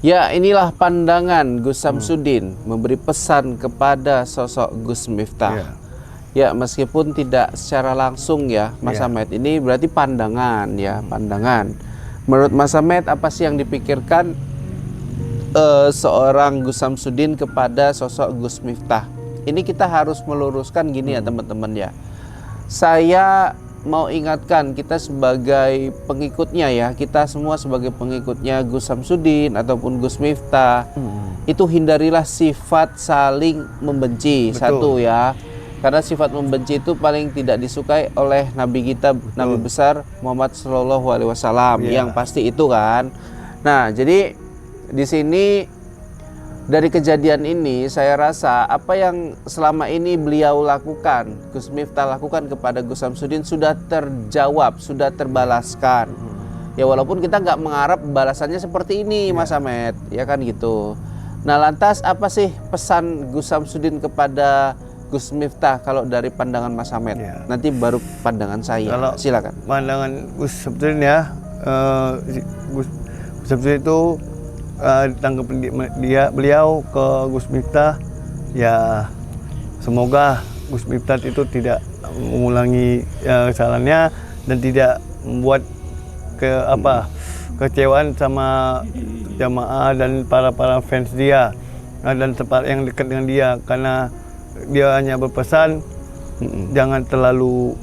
Ya, inilah pandangan Gus Samsudin memberi pesan kepada sosok Gus Miftah. Ya, meskipun tidak secara langsung ya, Mas Hamed, ini berarti pandangan ya, pandangan. Menurut Mas Hamed, apa sih yang dipikirkan seorang Gus Samsudin kepada sosok Gus Miftah? Ini kita harus meluruskan gini ya teman-teman ya. Saya mau ingatkan kita sebagai pengikutnya ya, kita semua sebagai pengikutnya Gus Samsudin ataupun Gus Miftah, itu hindarilah sifat saling membenci. Betul. Satu ya, karena sifat membenci itu paling tidak disukai oleh Nabi kita, Nabi besar Muhammad SAW, yang pasti itu kan. Nah, jadi di sini dari kejadian ini saya rasa apa yang selama ini beliau lakukan, Gus Miftah lakukan kepada Gus Samsudin sudah terjawab, sudah terbalaskan. Ya walaupun kita nggak mengharap balasannya seperti ini, Mas Hamed, ya kan gitu. Nah lantas apa sih pesan Gus Samsudin kepada Gus Miftah kalau dari pandangan Mas Hamed? Nanti baru pandangan saya. Kalau silakan. Pandangan Gus Samsudin ya, Gus Samsudin itu tanggapan beliau ke Gus Miftah ya, semoga Gus Miftah itu tidak mengulangi kesalahannya dan tidak membuat kekecewaan sama jamaah dan para fans dia dan tempat yang dekat dengan dia, karena dia hanya berpesan jangan terlalu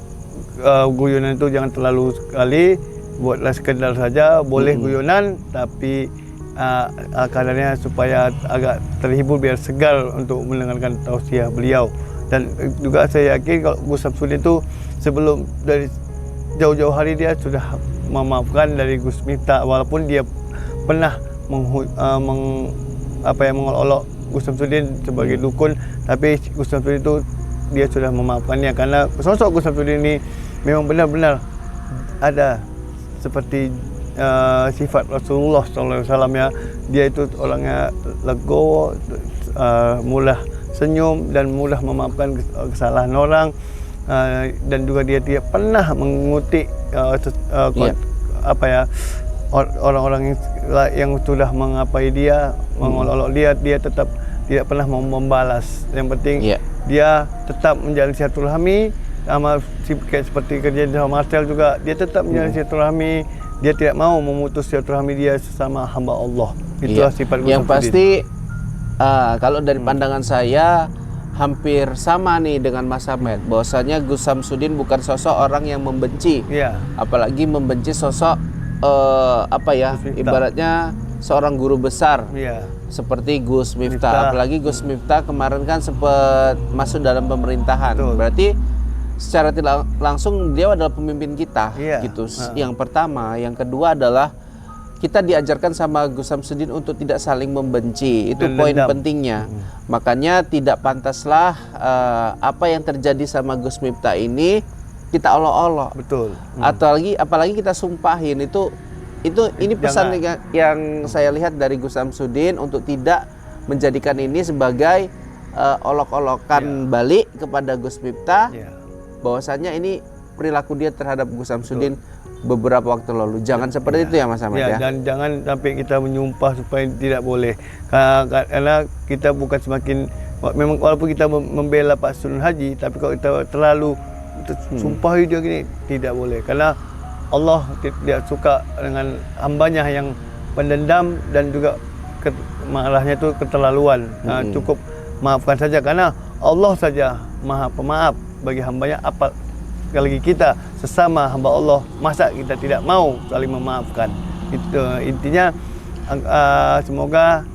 guyonan itu jangan terlalu sekali, buatlah sekedar saja, boleh guyonan tapi kadarnya supaya agak terhibur biar segar untuk mendengarkan tausiah beliau. Dan juga saya yakin kalau Gus Samsudin itu sebelum dari jauh-jauh hari dia sudah memaafkan dari Gus Miftah, walaupun dia pernah mengolok-olok Gus Samsudin sebagai dukun, tapi Gus Samsudin itu dia sudah memaafkannya karena sosok Gus Samsudin ini memang benar-benar ada seperti sifat Rasulullah SAW ya. Dia itu orangnya legowo, mudah senyum dan mudah memaafkan kesalahan orang, dan juga dia tidak pernah mengutik orang-orang yang sudah mengapai dia, mengolok-olok dia tetap tidak pernah mau membalas. Yang penting dia tetap menjalin silaturahmi, sama seperti kerja sama Marcel juga dia tetap menjalin silaturahmi. Dia tidak mau memutus silaturahmi dia sesama hamba Allah. Itulah sifat Gus Samsudin. Yang pasti kalau dari pandangan saya hampir sama nih dengan Mas Hamed, bahwasanya Gus Samsudin bukan sosok orang yang membenci, apalagi membenci sosok ibaratnya seorang guru besar seperti Gus Miftah. Apalagi Gus Miftah kemarin kan sempat masuk dalam pemerintahan. Berarti secara tidak langsung dia adalah pemimpin kita gitu. Yang pertama, yang kedua adalah kita diajarkan sama Gus Samsudin untuk tidak saling membenci. Itu poin pentingnya. Makanya tidak pantaslah apa yang terjadi sama Gus Miftah ini kita olok-olok. Betul. Apalagi kita sumpahin ini pesan yang saya lihat dari Gus Samsudin untuk tidak menjadikan ini sebagai olok-olokan balik kepada Gus Miftah. Bahwasanya ini perilaku dia terhadap Gus Samsudin beberapa waktu lalu. Jangan seperti itu ya Mas Hamed ya. Dan jangan sampai kita menyumpah supaya tidak boleh. Karena kita bukan semakin, memang walaupun kita membela Pak Sun Haji, tapi kalau kita terlalu sumpah dia gini, tidak boleh. Karena Allah tidak suka dengan hambanya yang pendendam dan juga marahnya itu keterlaluan. Cukup maafkan saja, karena Allah saja Maha Pemaaf bagi hambanya, apalagi kita sesama hamba Allah, masa kita tidak mau saling memaafkan. Itu intinya. Semoga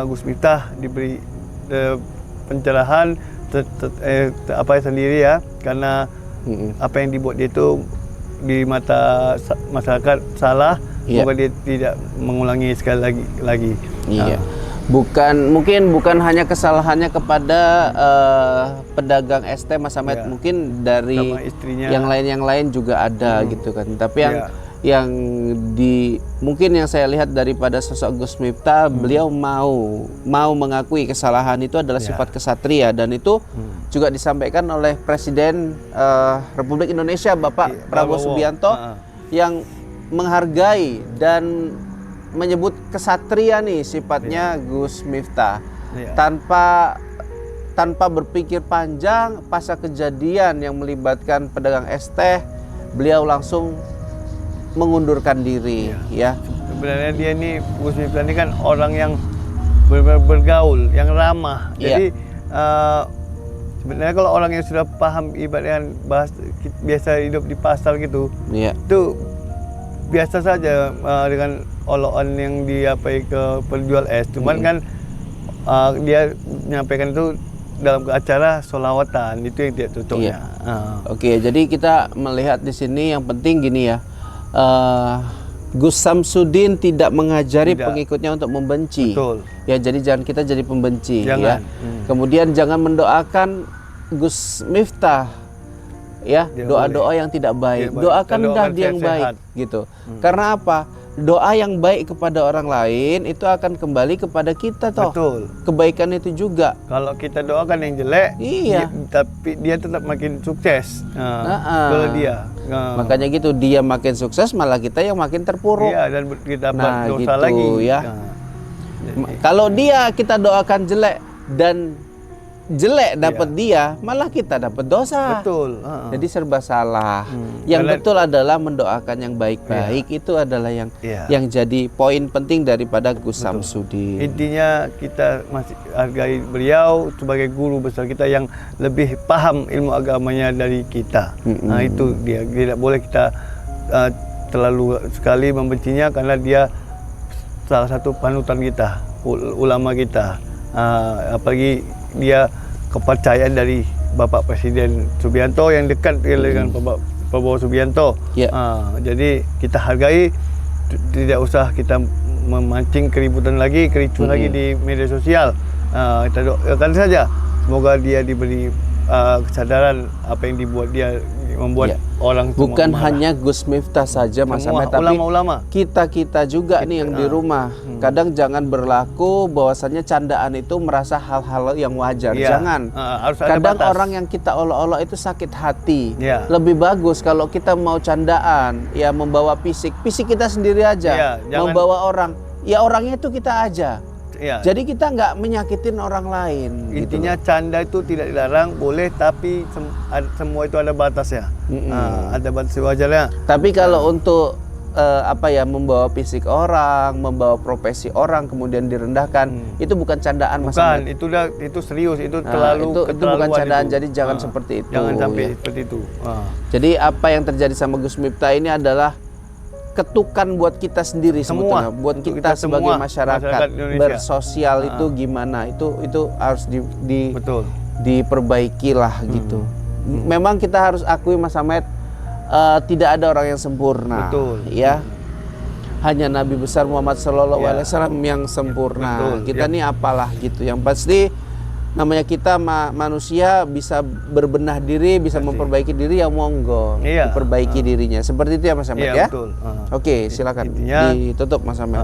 Gus Miftah diberi pencerahan sendiri ya, karena apa yang dibuat dia itu di mata masyarakat salah. Semoga dia tidak mengulangi sekali lagi. Mungkin bukan hanya kesalahannya kepada pedagang es teh Mas Hamed, mungkin dari yang lain juga ada gitu kan. Tapi yang mungkin yang saya lihat daripada sosok Gus Miftah, beliau mau mengakui kesalahan itu adalah sifat kesatria, dan itu juga disampaikan oleh Presiden Republik Indonesia Bapak Prabowo Subianto yang menghargai dan menyebut kesatria nih sifatnya Gus Miftah. Iya. Tanpa berpikir panjang, pasca kejadian yang melibatkan pedagang es teh, beliau langsung mengundurkan diri, ya. Sebenarnya dia ini Gus Miftah ini kan orang yang bergaul, yang ramah. Jadi sebenarnya kalau orang yang sudah paham ibaratnya biasa hidup di pasar gitu, itu biasa saja dengan olokan yang diapai ke penjual es. Cuman kan dia menyampaikan itu dalam acara sholawatan, itu yang dia tutupnya. Oke, jadi kita melihat di sini yang penting gini ya. Gus Samsudin tidak mengajari pengikutnya untuk membenci. Betul. Ya, jadi jangan kita jadi pembenci. Jangan. Ya. Kemudian jangan mendoakan Gus Miftah, ya, doa-doa yang tidak baik. Doakan dah dia yang baik, gitu. Karena apa? Doa yang baik kepada orang lain itu akan kembali kepada kita toh. Betul. Kebaikan itu juga. Kalau kita doakan yang jelek, tapi dia tetap makin sukses. Kalau dia. Makanya gitu, dia makin sukses malah kita yang makin terpuruk. Iya, dan kita dapat dosa gitu, lagi. Ya. Kalau kita doakan jelek dan jelek dapat dia, malah kita dapat dosa. Betul. Jadi serba salah. Yang betul adalah mendoakan yang baik-baik. Itu adalah yang jadi poin penting daripada Gus Samsudin. Intinya kita masih hargai beliau sebagai guru besar kita yang lebih paham ilmu agamanya dari kita. Nah, itu dia. Tidak boleh kita terlalu sekali membencinya karena dia salah satu panutan kita, ulama kita. Apalagi dia kepercayaan dari Bapak Presiden Subianto yang dekat dengan Bapak Prabowo Subianto. Jadi kita hargai, tidak usah kita memancing keributan lagi, kericuhan lagi di media sosial. Kita doakan saja, semoga dia diberi kesadaran apa yang dibuat dia, membuat orang bukan hanya Gus Miftah saja Mas Ahmed, tapi ulama-ulama kita juga nih yang di rumah kadang jangan berlaku bahwasannya candaan itu merasa hal-hal yang wajar. Jangan. Harus ada kadang batas. orang yang kita olok-olok itu sakit hati. Lebih bagus kalau kita mau candaan ya membawa fisik kita sendiri aja. Membawa orang, ya orangnya itu kita aja. Jadi kita nggak menyakitin orang lain. Intinya gitu. Canda itu tidak dilarang, boleh, tapi semua itu ada batasnya. Ada batas wajarnya. Tapi kalau untuk membawa fisik orang, membawa profesi orang kemudian direndahkan, itu bukan candaan Mas Ahmed. Itu serius, itu terlalu itu bukan candaan. Jadi jangan seperti itu. Jangan sampai seperti itu. Jadi apa yang terjadi sama Gus Miftah ini adalah ketukan buat kita sendiri sebetulnya, buat kita sebagai masyarakat bersosial itu gimana, itu harus diperbaikilah gitu. Memang kita harus akui Mas Ahmed, tidak ada orang yang sempurna, ya. Hanya Nabi besar Muhammad SAW yang sempurna. Kita nih apalah gitu. Yang pasti namanya kita manusia bisa berbenah diri, bisa memperbaiki diri, ya monggo diperbaiki dirinya. Seperti itu ya Mas Ahmed ya. Betul. Oke, silakan ditutup Mas Ahmed.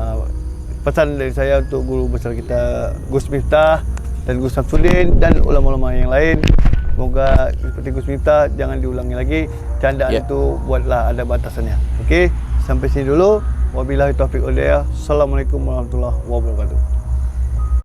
Pesan dari saya untuk guru besar kita Gus Miftah dan Gus Samsudin dan ulama-ulama yang lain, semoga seperti Gus Miftah jangan diulangi lagi. Candaan itu buatlah ada batasannya. Oke, sampai sini dulu. Wabillahi taufiq wal hidayah. Assalamualaikum warahmatullahi wabarakatuh.